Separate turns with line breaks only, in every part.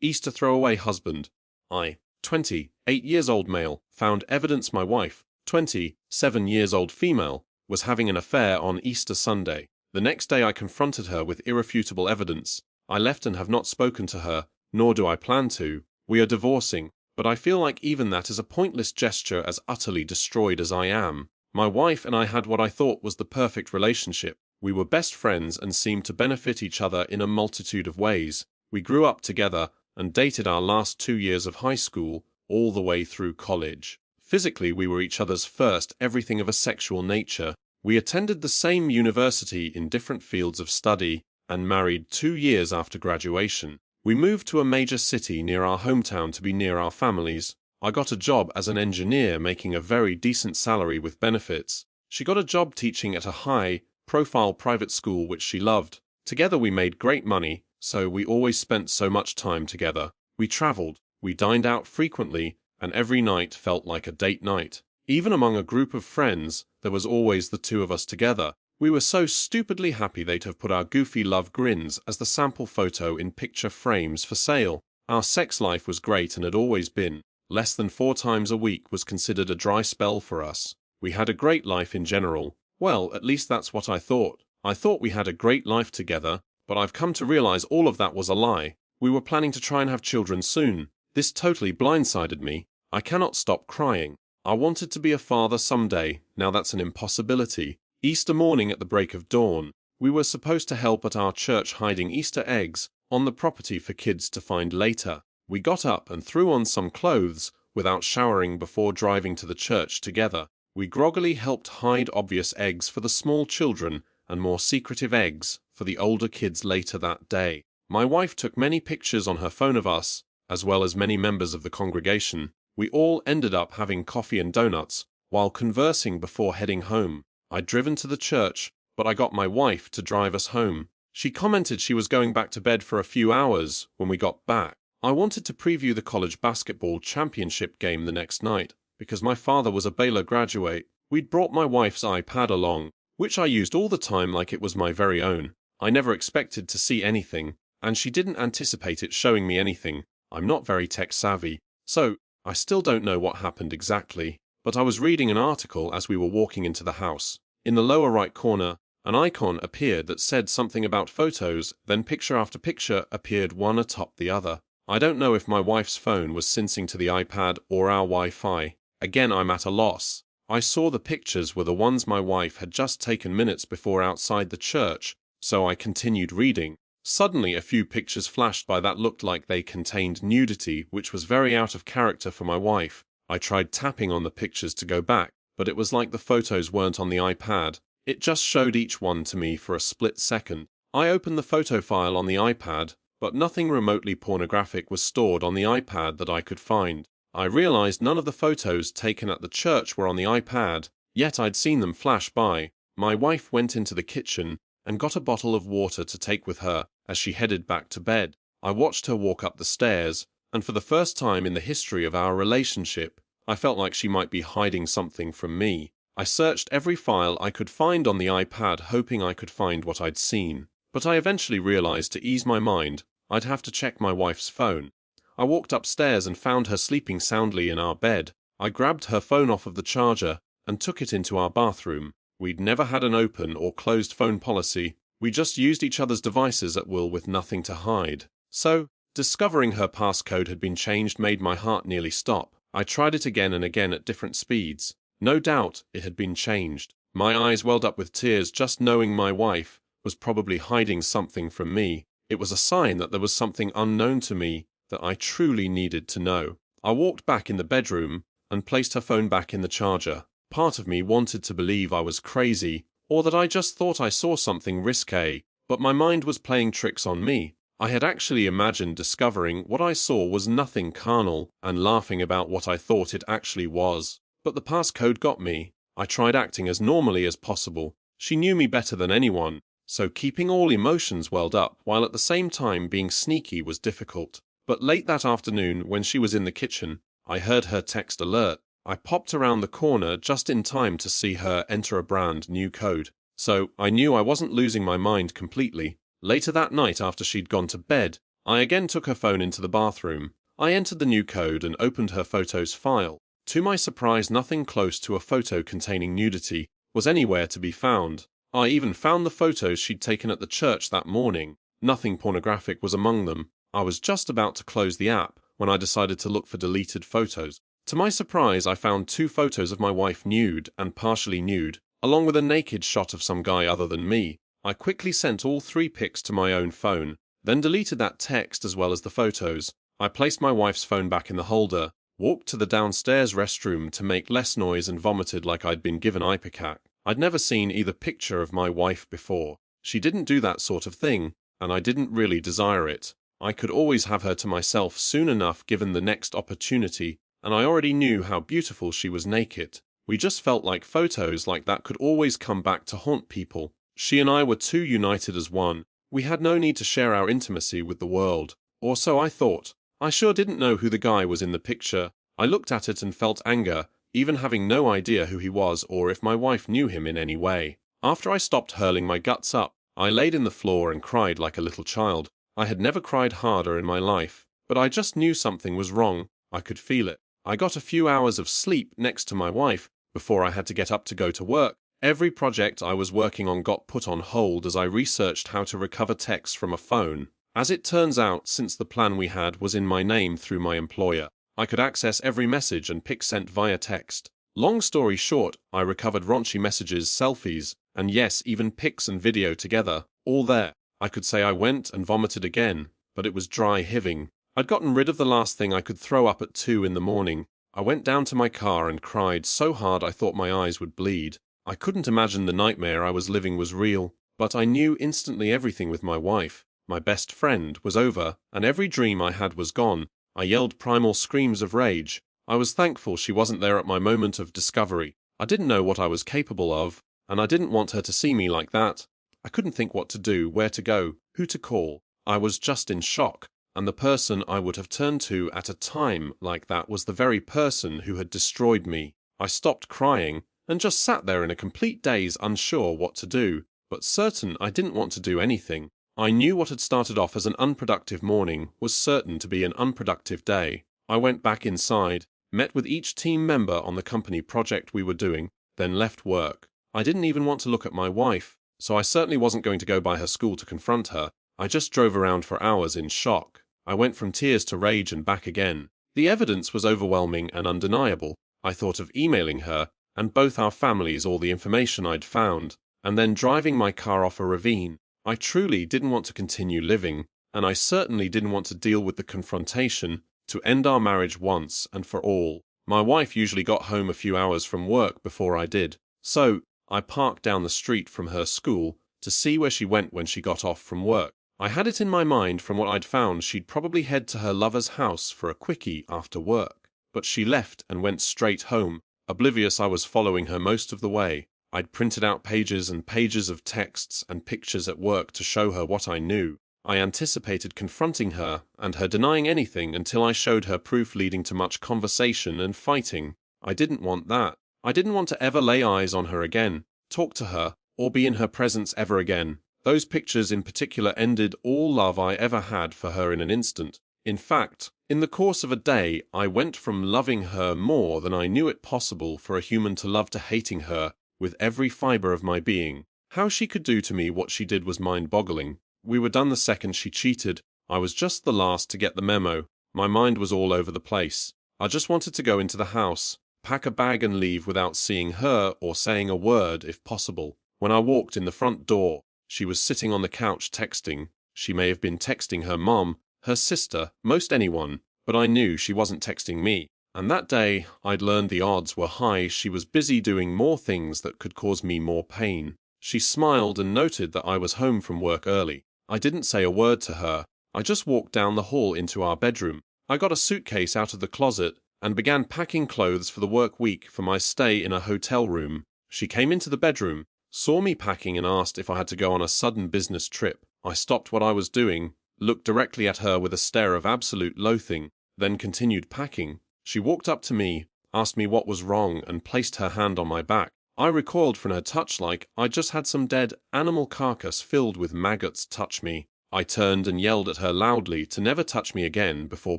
Easter throwaway husband. I, 28 years old male, found evidence my wife, 27 years old female, was having an affair on Easter Sunday. The next day I confronted her with irrefutable evidence. I left and have not spoken to her, nor do I plan to. We are divorcing, but I feel like even that is a pointless gesture as utterly destroyed as I am. My wife and I had what I thought was the perfect relationship. We were best friends and seemed to benefit each other in a multitude of ways. We grew up together and dated our last 2 years of high school, all the way through college. Physically, we were each other's first everything of a sexual nature. We attended the same university in different fields of study, and married 2 years after graduation. We moved to a major city near our hometown to be near our families. I got a job as an engineer making a very decent salary with benefits. She got a job teaching at a high-profile private school which she loved. Together we made great money, so we always spent so much time together. We traveled, we dined out frequently, and every night felt like a date night. Even among a group of friends, there was always the two of us together. We were so stupidly happy they'd have put our goofy love grins as the sample photo in picture frames for sale. Our sex life was great and had always been. Less than 4 times a week was considered a dry spell for us. We had a great life in general. Well, at least that's what I thought. I thought we had a great life together, but I've come to realize all of that was a lie. We were planning to try and have children soon. This totally blindsided me. I cannot stop crying. I wanted to be a father someday, now that's an impossibility. Easter morning at the break of dawn, we were supposed to help at our church hiding Easter eggs on the property for kids to find later. We got up and threw on some clothes without showering before driving to the church together. We groggily helped hide obvious eggs for the small children and more secretive eggs for the older kids later that day. My wife took many pictures on her phone of us, as well as many members of the congregation. We all ended up having coffee and donuts while conversing before heading home. I'd driven to the church, but I got my wife to drive us home. She commented she was going back to bed for a few hours when we got back. I wanted to preview the college basketball championship game the next night. Because my father was a Baylor graduate, we'd brought my wife's iPad along, which I used all the time like it was my very own. I never expected to see anything, and she didn't anticipate it showing me anything. I'm not very tech savvy, so I still don't know what happened exactly. But I was reading an article as we were walking into the house. In the lower right corner, an icon appeared that said something about photos, then picture after picture appeared one atop the other. I don't know if my wife's phone was syncing to the iPad or our Wi-Fi. Again, I'm at a loss. I saw the pictures were the ones my wife had just taken minutes before outside the church, so I continued reading. Suddenly a few pictures flashed by that looked like they contained nudity, which was very out of character for my wife. I tried tapping on the pictures to go back, but it was like the photos weren't on the iPad. It just showed each one to me for a split second. I opened the photo file on the iPad, but nothing remotely pornographic was stored on the iPad that I could find. I realized none of the photos taken at the church were on the iPad, yet I'd seen them flash by. My wife went into the kitchen and got a bottle of water to take with her as she headed back to bed. I watched her walk up the stairs, and for the first time in the history of our relationship, I felt like she might be hiding something from me. I searched every file I could find on the iPad hoping I could find what I'd seen, but I eventually realized to ease my mind, I'd have to check my wife's phone. I walked upstairs and found her sleeping soundly in our bed. I grabbed her phone off of the charger and took it into our bathroom. We'd never had an open or closed phone policy. We just used each other's devices at will with nothing to hide. So, discovering her passcode had been changed made my heart nearly stop. I tried it again and again at different speeds. No doubt it had been changed. My eyes welled up with tears just knowing my wife was probably hiding something from me. It was a sign that there was something unknown to me that I truly needed to know. I walked back in the bedroom and placed her phone back in the charger. Part of me wanted to believe I was crazy, or that I just thought I saw something risque, but my mind was playing tricks on me. I had actually imagined discovering what I saw was nothing carnal and laughing about what I thought it actually was. But the passcode got me. I tried acting as normally as possible. She knew me better than anyone, so keeping all emotions welled up while at the same time being sneaky was difficult. But late that afternoon, when she was in the kitchen, I heard her text alert. I popped around the corner just in time to see her enter a brand new code. So I knew I wasn't losing my mind completely. Later that night after she'd gone to bed, I again took her phone into the bathroom. I entered the new code and opened her photos file. To my surprise, nothing close to a photo containing nudity was anywhere to be found. I even found the photos she'd taken at the church that morning. Nothing pornographic was among them. I was just about to close the app when I decided to look for deleted photos. To my surprise, I found 2 photos of my wife nude and partially nude, along with a naked shot of some guy other than me. I quickly sent all 3 pics to my own phone, then deleted that text as well as the photos. I placed my wife's phone back in the holder, walked to the downstairs restroom to make less noise and vomited like I'd been given ipecac. I'd never seen either picture of my wife before. She didn't do that sort of thing, and I didn't really desire it. I could always have her to myself soon enough given the next opportunity, and I already knew how beautiful she was naked. We just felt like photos like that could always come back to haunt people. She and I were too united as one. We had no need to share our intimacy with the world. Or so I thought. I sure didn't know who the guy was in the picture. I looked at it and felt anger, even having no idea who he was or if my wife knew him in any way. After I stopped hurling my guts up, I laid in the floor and cried like a little child. I had never cried harder in my life, but I just knew something was wrong. I could feel it. I got a few hours of sleep next to my wife before I had to get up to go to work. Every project I was working on got put on hold as I researched how to recover texts from a phone. As it turns out, since the plan we had was in my name through my employer, I could access every message and pic sent via text. Long story short, I recovered raunchy messages, selfies, and yes, even pics and video together, all there. I could say I went and vomited again, but it was dry hiving. I'd gotten rid of the last thing I could throw up at 2 in the morning. I went down to my car and cried so hard I thought my eyes would bleed. I couldn't imagine the nightmare I was living was real, but I knew instantly everything with my wife, my best friend, was over, and every dream I had was gone. I yelled primal screams of rage. I was thankful she wasn't there at my moment of discovery. I didn't know what I was capable of, and I didn't want her to see me like that. I couldn't think what to do, where to go, who to call. I was just in shock, and the person I would have turned to at a time like that was the very person who had destroyed me. I stopped crying and just sat there in a complete daze, unsure what to do, but certain I didn't want to do anything. I knew what had started off as an unproductive morning was certain to be an unproductive day. I went back inside, met with each team member on the company project we were doing, then left work. I didn't even want to look at my wife, so I certainly wasn't going to go by her school to confront her. I just drove around for hours in shock. I went from tears to rage and back again. The evidence was overwhelming and undeniable. I thought of emailing her, and both our families, all the information I'd found, and then driving my car off a ravine. I truly didn't want to continue living, and I certainly didn't want to deal with the confrontation to end our marriage once and for all. My wife usually got home a few hours from work before I did, so I parked down the street from her school to see where she went when she got off from work. I had it in my mind from what I'd found she'd probably head to her lover's house for a quickie after work, but she left and went straight home, oblivious I was following her most of the way. I'd printed out pages and pages of texts and pictures at work to show her what I knew. I anticipated confronting her and her denying anything until I showed her proof leading to much conversation and fighting. I didn't want that. I didn't want to ever lay eyes on her again, talk to her, or be in her presence ever again. Those pictures in particular ended all love I ever had for her in an instant. In fact, in the course of a day, I went from loving her more than I knew it possible for a human to love to hating her with every fiber of my being. How she could do to me what she did was mind-boggling. We were done the second she cheated. I was just the last to get the memo. My mind was all over the place. I just wanted to go into the house, pack a bag and leave without seeing her or saying a word if possible. When I walked in the front door, she was sitting on the couch texting. She may have been texting her mom, her sister, most anyone, but I knew she wasn't texting me. And that day, I'd learned the odds were high she was busy doing more things that could cause me more pain. She smiled and noted that I was home from work early. I didn't say a word to her. I just walked down the hall into our bedroom. I got a suitcase out of the closet and began packing clothes for the work week for my stay in a hotel room. She came into the bedroom, saw me packing and asked if I had to go on a sudden business trip. I stopped what I was doing, looked directly at her with a stare of absolute loathing, then continued packing. She walked up to me, asked me what was wrong, and placed her hand on my back. I recoiled from her touch like I'd just had some dead animal carcass filled with maggots touch me. I turned and yelled at her loudly to never touch me again before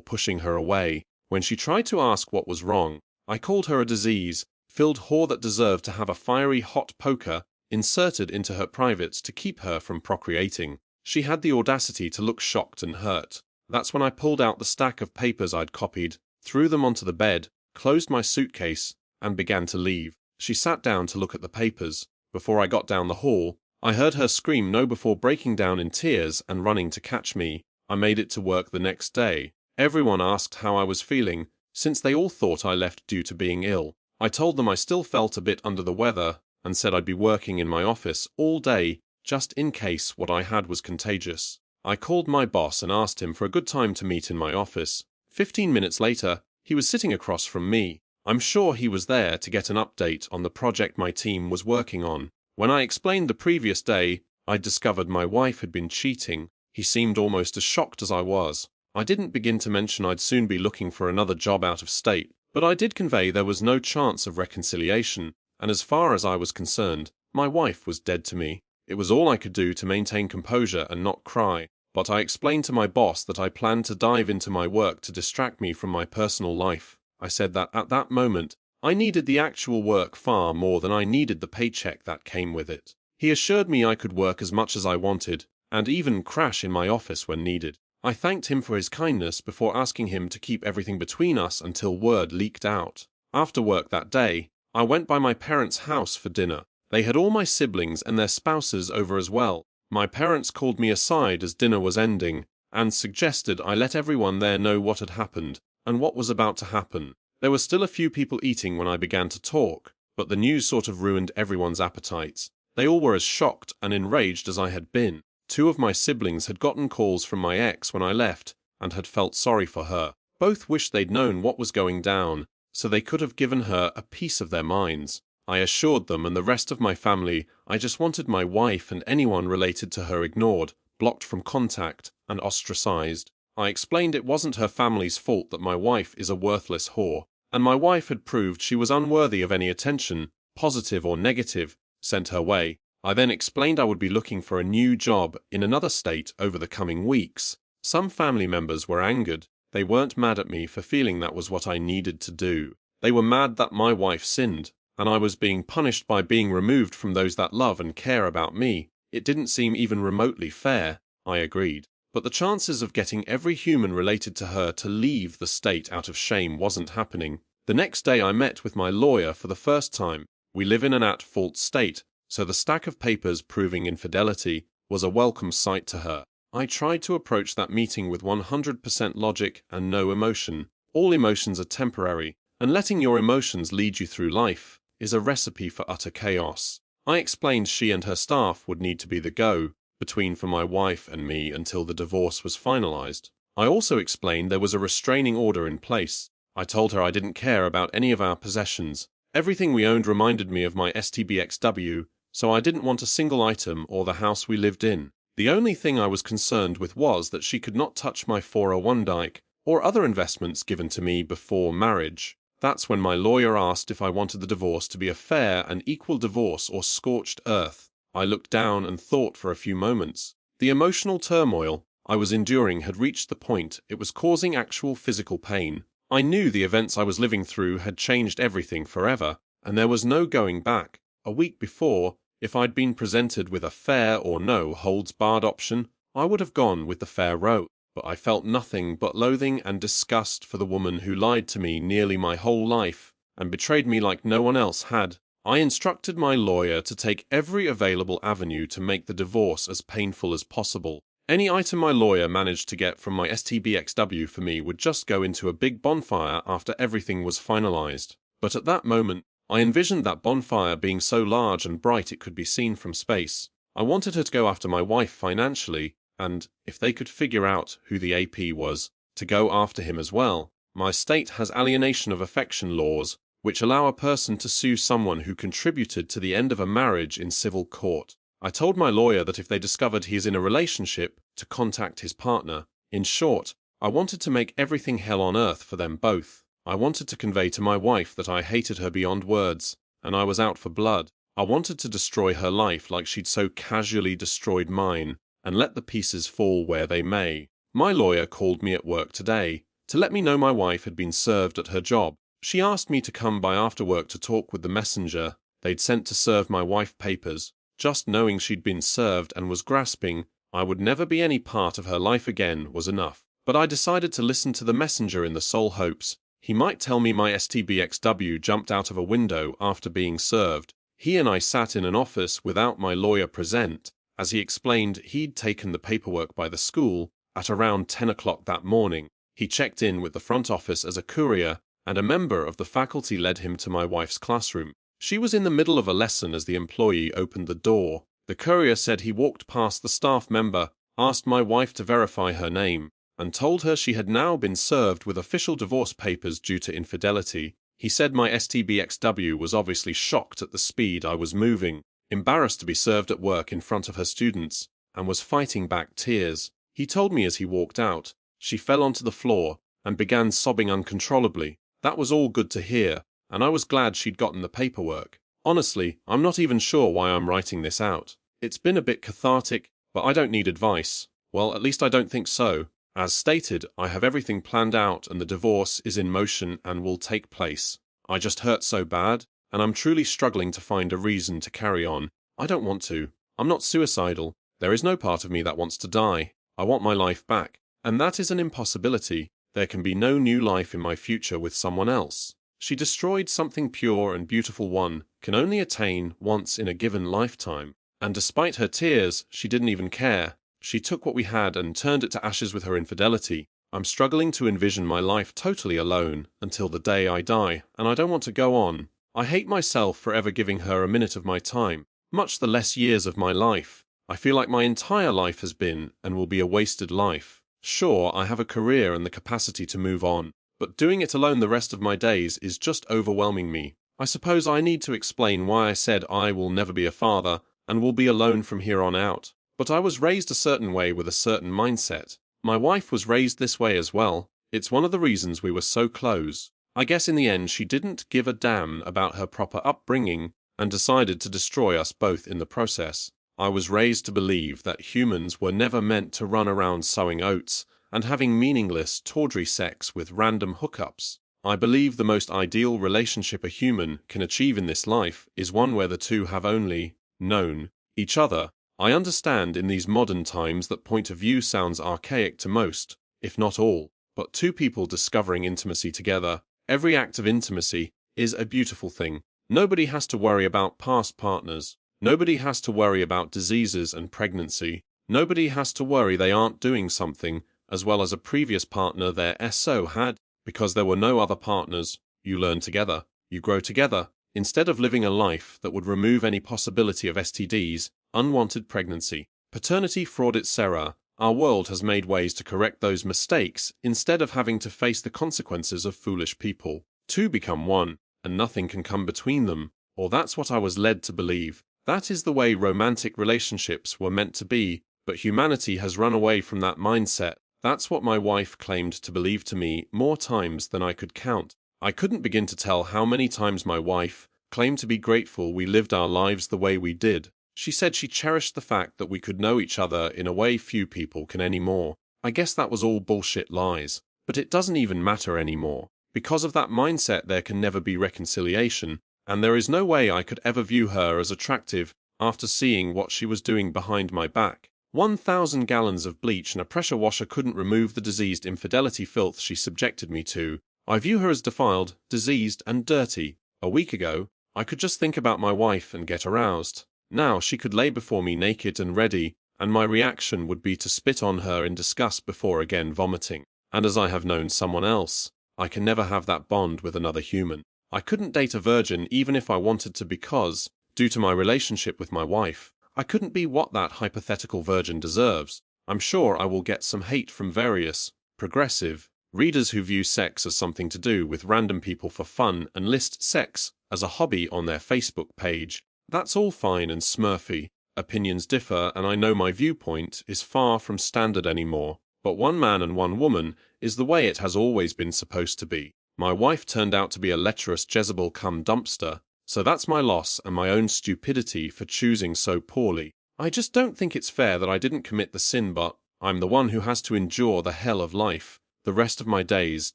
pushing her away. When she tried to ask what was wrong, I called her a disease-filled whore that deserved to have a fiery hot poker inserted into her privates to keep her from procreating. She had the audacity to look shocked and hurt. That's when I pulled out the stack of papers I'd copied, threw them onto the bed, closed my suitcase, and began to leave. She sat down to look at the papers. Before I got down the hall, I heard her scream no before breaking down in tears and running to catch me. I made it to work the next day. Everyone asked how I was feeling, since they all thought I left due to being ill. I told them I still felt a bit under the weather and said I'd be working in my office all day just in case what I had was contagious. I called my boss and asked him for a good time to meet in my office. 15 minutes later, he was sitting across from me. I'm sure he was there to get an update on the project my team was working on. When I explained the previous day, I'd discovered my wife had been cheating. He seemed almost as shocked as I was. I didn't begin to mention I'd soon be looking for another job out of state, but I did convey there was no chance of reconciliation, and as far as I was concerned, my wife was dead to me. It was all I could do to maintain composure and not cry, but I explained to my boss that I planned to dive into my work to distract me from my personal life. I said that at that moment, I needed the actual work far more than I needed the paycheck that came with it. He assured me I could work as much as I wanted, and even crash in my office when needed. I thanked him for his kindness before asking him to keep everything between us until word leaked out. After work that day, I went by my parents' house for dinner. They had all my siblings and their spouses over as well. My parents called me aside as dinner was ending, and suggested I let everyone there know what had happened, and what was about to happen. There were still a few people eating when I began to talk, but the news sort of ruined everyone's appetites. They all were as shocked and enraged as I had been. 2 of my siblings had gotten calls from my ex when I left, and had felt sorry for her. Both wished they'd known what was going down, so they could have given her a piece of their minds. I assured them and the rest of my family I just wanted my wife and anyone related to her ignored, blocked from contact, and ostracized. I explained it wasn't her family's fault that my wife is a worthless whore, and my wife had proved she was unworthy of any attention, positive or negative, sent her way. I then explained I would be looking for a new job in another state over the coming weeks. Some family members were angered. They weren't mad at me for feeling that was what I needed to do. They were mad that my wife sinned, and I was being punished by being removed from those that love and care about me. It didn't seem even remotely fair, I agreed. But the chances of getting every human related to her to leave the state out of shame wasn't happening. The next day I met with my lawyer for the first time. We live in an at-fault state, so the stack of papers proving infidelity was a welcome sight to her. I tried to approach that meeting with 100% logic and no emotion. All emotions are temporary, and letting your emotions lead you through life is a recipe for utter chaos. I explained she and her staff would need to be the go-between for my wife and me until the divorce was finalized. I also explained there was a restraining order in place. I told her I didn't care about any of our possessions. Everything we owned reminded me of my STBXW, so I didn't want a single item or the house we lived in. The only thing I was concerned with was that she could not touch my 401k or other investments given to me before marriage. That's when my lawyer asked if I wanted the divorce to be a fair and equal divorce or scorched earth. I looked down and thought for a few moments. The emotional turmoil I was enduring had reached the point it was causing actual physical pain. I knew the events I was living through had changed everything forever, and there was no going back. A week before, if I'd been presented with a fair or no holds-barred option, I would have gone with the fair route. But I felt nothing but loathing and disgust for the woman who lied to me nearly my whole life and betrayed me like no one else had. I instructed my lawyer to take every available avenue to make the divorce as painful as possible. Any item my lawyer managed to get from my STBXW for me would just go into a big bonfire after everything was finalized. But at that moment, I envisioned that bonfire being so large and bright it could be seen from space. I wanted her to go after my wife financially, and, if they could figure out who the AP was, to go after him as well. My state has alienation of affection laws, which allow a person to sue someone who contributed to the end of a marriage in civil court. I told my lawyer that if they discovered he is in a relationship, to contact his partner. In short, I wanted to make everything hell on earth for them both. I wanted to convey to my wife that I hated her beyond words, and I was out for blood. I wanted to destroy her life like she'd so casually destroyed mine, and let the pieces fall where they may. My lawyer called me at work today to let me know my wife had been served at her job. She asked me to come by after work to talk with the messenger they'd sent to serve my wife papers. Just knowing she'd been served and was grasping I would never be any part of her life again was enough. But I decided to listen to the messenger in the sole hopes he might tell me my STBXW jumped out of a window after being served. He and I sat in an office without my lawyer present, as he explained he'd taken the paperwork by the school at around 10 o'clock that morning. He checked in with the front office as a courier, and a member of the faculty led him to my wife's classroom. She was in the middle of a lesson as the employee opened the door. The courier said he walked past the staff member, asked my wife to verify her name, and told her she had now been served with official divorce papers due to infidelity. He said my STBXW was obviously shocked at the speed I was moving, embarrassed to be served at work in front of her students, and was fighting back tears. He told me as he walked out, she fell onto the floor and began sobbing uncontrollably. That was all good to hear, and I was glad she'd gotten the paperwork. Honestly, I'm not even sure why I'm writing this out. It's been a bit cathartic, but I don't need advice. Well, at least I don't think so. As stated, I have everything planned out and the divorce is in motion and will take place. I just hurt so bad, and I'm truly struggling to find a reason to carry on. I don't want to. I'm not suicidal. There is no part of me that wants to die. I want my life back. And that is an impossibility. There can be no new life in my future with someone else. She destroyed something pure and beautiful one can only attain once in a given lifetime. And despite her tears, she didn't even care. She took what we had and turned it to ashes with her infidelity. I'm struggling to envision my life totally alone until the day I die, and I don't want to go on. I hate myself for ever giving her a minute of my time, much the less years of my life. I feel like my entire life has been and will be a wasted life. Sure, I have a career and the capacity to move on, but doing it alone the rest of my days is just overwhelming me. I suppose I need to explain why I said I will never be a father and will be alone from here on out. But I was raised a certain way with a certain mindset. My wife was raised this way as well. It's one of the reasons we were so close. I guess in the end she didn't give a damn about her proper upbringing and decided to destroy us both in the process. I was raised to believe that humans were never meant to run around sowing oats and having meaningless, tawdry sex with random hookups. I believe the most ideal relationship a human can achieve in this life is one where the two have only known each other. I understand in these modern times that point of view sounds archaic to most, if not all, but two people discovering intimacy together, every act of intimacy, is a beautiful thing. Nobody has to worry about past partners. Nobody has to worry about diseases and pregnancy. Nobody has to worry they aren't doing something as well as a previous partner their SO had, because there were no other partners. You learn together. You grow together. Instead of living a life that would remove any possibility of STDs, unwanted pregnancy, paternity fraud etc., our world has made ways to correct those mistakes instead of having to face the consequences of foolish people. Two become one, and nothing can come between them, or that's what I was led to believe. That is the way romantic relationships were meant to be, but humanity has run away from that mindset. That's what my wife claimed to believe to me more times than I could count. I couldn't begin to tell how many times my wife claimed to be grateful we lived our lives the way we did. She said she cherished the fact that we could know each other in a way few people can anymore. I guess that was all bullshit lies. But it doesn't even matter anymore. Because of that mindset there can never be reconciliation, and there is no way I could ever view her as attractive after seeing what she was doing behind my back. 1,000 gallons of bleach and a pressure washer couldn't remove the diseased infidelity filth she subjected me to. I view her as defiled, diseased, and dirty. A week ago, I could just think about my wife and get aroused. Now she could lay before me naked and ready, and my reaction would be to spit on her in disgust before again vomiting. And as I have known someone else, I can never have that bond with another human. I couldn't date a virgin even if I wanted to because, due to my relationship with my wife, I couldn't be what that hypothetical virgin deserves. I'm sure I will get some hate from various progressive readers who view sex as something to do with random people for fun and list sex as a hobby on their Facebook page. That's all fine and smurfy. Opinions differ, and I know my viewpoint is far from standard anymore, but one man and one woman is the way it has always been supposed to be. My wife turned out to be a lecherous Jezebel cum dumpster, so that's my loss and my own stupidity for choosing so poorly. I just don't think it's fair that I didn't commit the sin, but I'm the one who has to endure the hell of life, the rest of my days,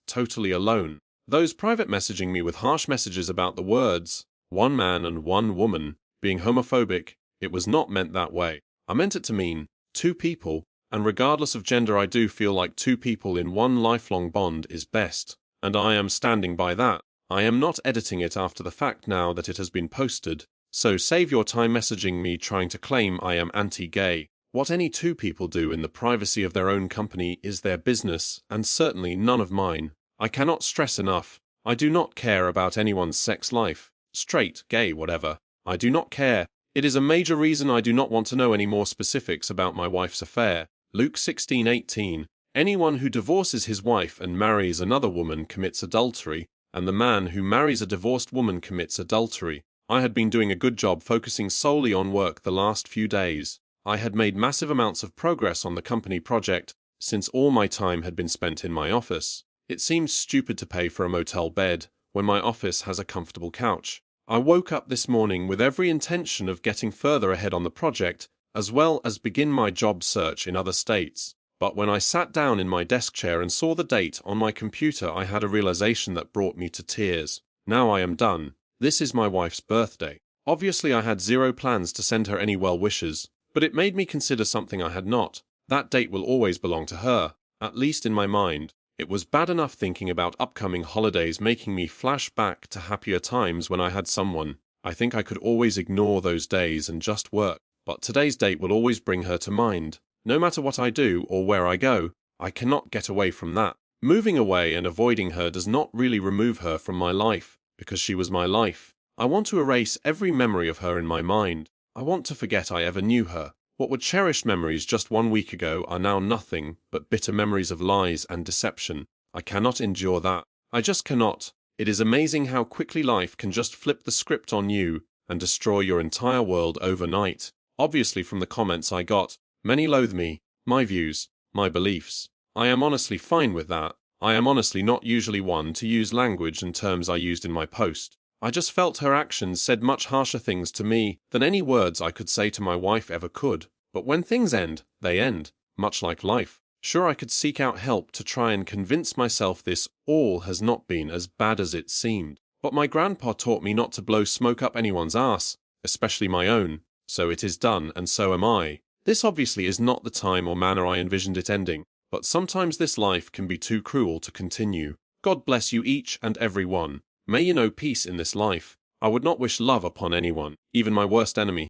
totally alone. Those private messaging me with harsh messages about the words, one man and one woman, being homophobic, it was not meant that way. I meant it to mean, two people, and regardless of gender I do feel like two people in one lifelong bond is best, and I am standing by that. I am not editing it after the fact now that it has been posted, so save your time messaging me trying to claim I am anti-gay. What any two people do in the privacy of their own company is their business, and certainly none of mine. I cannot stress enough, I do not care about anyone's sex life, straight, gay, whatever. I do not care. It is a major reason I do not want to know any more specifics about my wife's affair. Luke 16:18. Anyone who divorces his wife and marries another woman commits adultery, and the man who marries a divorced woman commits adultery. I had been doing a good job focusing solely on work the last few days. I had made massive amounts of progress on the company project, since all my time had been spent in my office. It seems stupid to pay for a motel bed when my office has a comfortable couch. I woke up this morning with every intention of getting further ahead on the project, as well as begin my job search in other states. But when I sat down in my desk chair and saw the date on my computer, I had a realization that brought me to tears. Now I am done. This is my wife's birthday. Obviously I had zero plans to send her any well wishes, but it made me consider something I had not. That date will always belong to her, at least in my mind. It was bad enough thinking about upcoming holidays making me flash back to happier times when I had someone. I think I could always ignore those days and just work, but today's date will always bring her to mind. No matter what I do or where I go, I cannot get away from that. Moving away and avoiding her does not really remove her from my life, because she was my life. I want to erase every memory of her in my mind. I want to forget I ever knew her. What were cherished memories just 1 week ago are now nothing but bitter memories of lies and deception. I cannot endure that. I just cannot. It is amazing how quickly life can just flip the script on you and destroy your entire world overnight. Obviously from the comments I got, many loathe me, my views, my beliefs. I am honestly fine with that. I am honestly not usually one to use language and terms I used in my post. I just felt her actions said much harsher things to me than any words I could say to my wife ever could. But when things end, they end, much like life. Sure, I could seek out help to try and convince myself this all has not been as bad as it seemed. But my grandpa taught me not to blow smoke up anyone's ass, especially my own. So it is done, and so am I. This obviously is not the time or manner I envisioned it ending, but sometimes this life can be too cruel to continue. God bless you each and every one. May you know peace in this life. I would not wish love upon anyone, even my worst enemy.